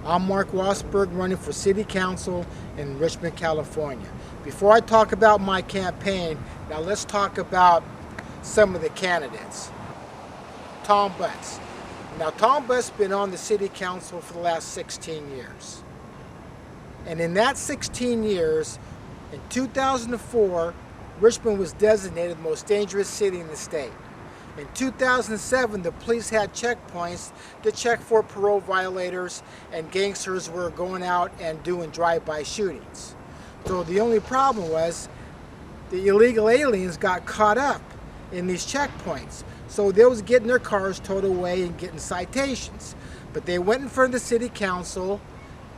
I'm Mark Wassberg, running for City Council in Richmond, California. Before I talk about my campaign, now let's talk about some of the candidates. Tom Butts. Now Tom Butts has been on the City Council for the last 16 years. And in that 16 years, in 2004, Richmond was designated the most dangerous city in the state. In 2007, the police had checkpoints to check for parole violators, and gangsters were going out and doing drive-by shootings. So the only problem was the illegal aliens got caught up in these checkpoints. So they was getting their cars towed away and getting citations. But they went in front of the City Council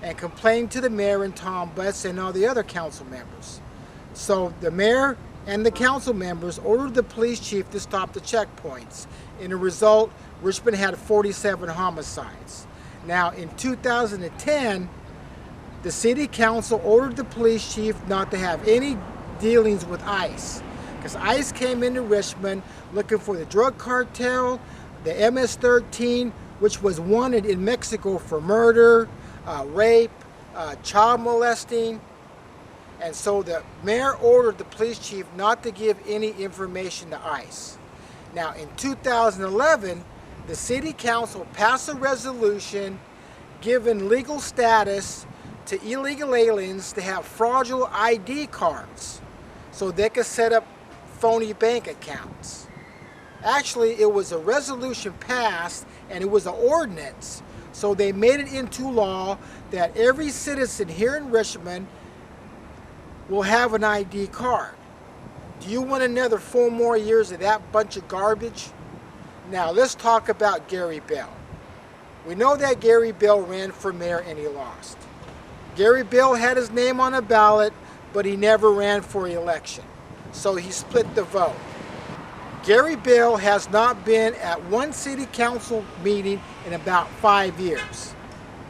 and complained to the mayor and Tom Butts and all the other council members. So the mayor and the council members ordered the police chief to stop the checkpoints. In a result, Richmond had 47 homicides. Now in 2010, the City Council ordered the police chief not to have any dealings with ICE, because ICE came into Richmond looking for the drug cartel, the MS-13, which was wanted in Mexico for murder, rape, child molesting. And so the mayor ordered the police chief not to give any information to ICE. Now in 2011, the City Council passed a resolution giving legal status to illegal aliens to have fraudulent ID cards so they could set up phony bank accounts. Actually, it was a resolution passed and it was an ordinance. So they made it into law that every citizen here in Richmond will have an ID card. Do you want another 4 more years of that bunch of garbage? Now let's talk about Gary Bell. We know that Gary Bell ran for mayor and he lost. Gary Bell had his name on a ballot, but he never ran for election. So he split the vote. Gary Bell has not been at one city council meeting in about 5 years.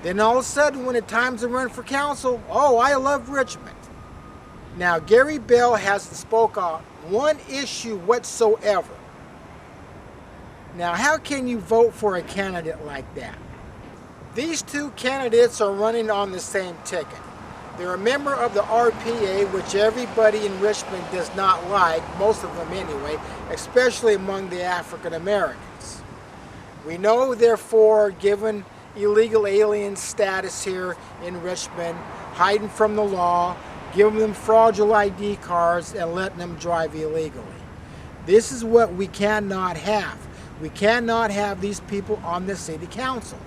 Then all of a sudden, when it's time to run for council, oh, I love Richmond. Now, Gary Bell hasn't spoke on one issue whatsoever. Now, how can you vote for a candidate like that? These two candidates are running on the same ticket. They're a member of the R.P.A, which everybody in Richmond does not like, most of them anyway, especially among the African Americans. We know, therefore, given illegal alien status here in Richmond, hiding from the law, giving them fraudulent ID cards and letting them drive illegally. This is what we cannot have. We cannot have these people on the City Council.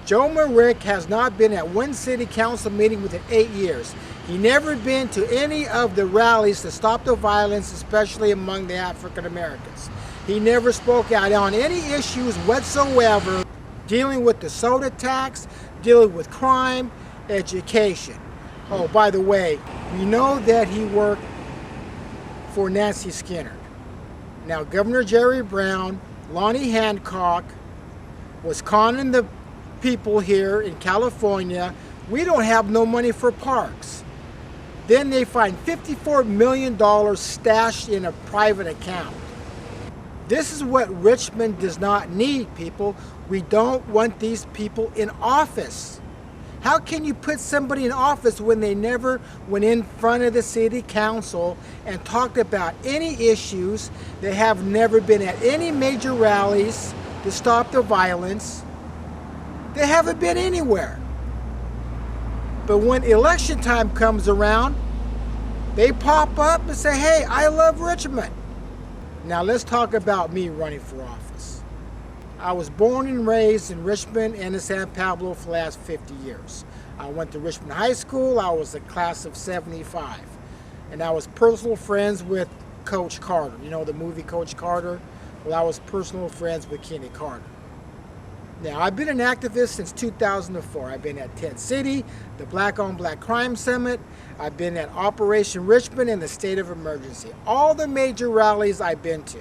Joe Myrick has not been at one City Council meeting within 8 years. He never been to any of the rallies to stop the violence, especially among the African Americans. He never spoke out on any issues whatsoever dealing with the soda tax, dealing with crime, education. Oh, by the way, we know that he worked for Nancy Skinner. Now, Governor Jerry Brown, Lonnie Hancock was conning the people here in California. We don't have no money for parks. Then they find $54 million stashed in a private account. This is what Richmond does not need, people. We don't want these people in office. How can you put somebody in office when they never went in front of the City Council and talked about any issues? They have never been at any major rallies to stop the violence. They haven't been anywhere. But when election time comes around, they pop up and say, hey, I love Richmond. Now let's talk about me running for office. I was born and raised in Richmond and in San Pablo for the last 50 years. I went to Richmond High School. I was a class of 75. And I was personal friends with Coach Carter. You know the movie Coach Carter? Well, I was personal friends with Kenny Carter. Now, I've been an activist since 2004. I've been at Tent City, the Black on Black Crime Summit. I've been at Operation Richmond and the State of Emergency. All the major rallies I've been to.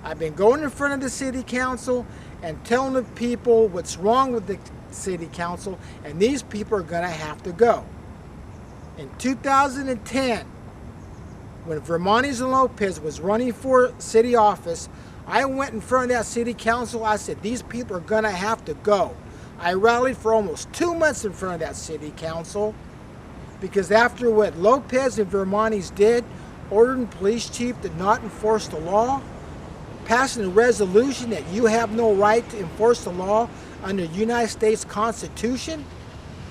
I've been going in front of the City Council and telling the people what's wrong with the City Council, and these people are going to have to go. In 2010, when Vermontes and Lopez was running for city office, I went in front of that City Council. I said, these people are going to have to go. I rallied for almost 2 months in front of that city council because after what Lopez and Vermontes did, ordering the police chief to not enforce the law, passing a resolution that you have no right to enforce the law under the United States Constitution,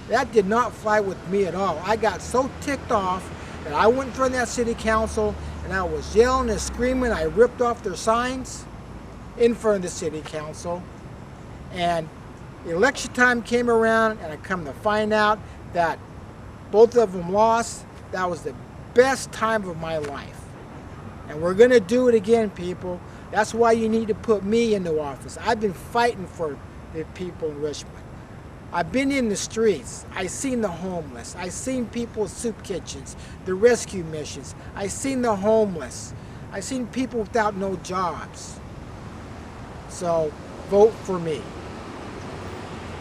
that did not fly with me at all. I got so ticked off that I went in front of that city council and I was yelling and screaming. I ripped off their signs in front of the city council. And election time came around and I come to find out that both of them lost. That was the best time of my life. And we're going to do it again, people. That's why you need to put me into office. I've been fighting for the people in Richmond. I've been in the streets. I've seen the homeless. I've seen people in soup kitchens, the rescue missions. I've seen the homeless. I've seen people without no jobs. So vote for me.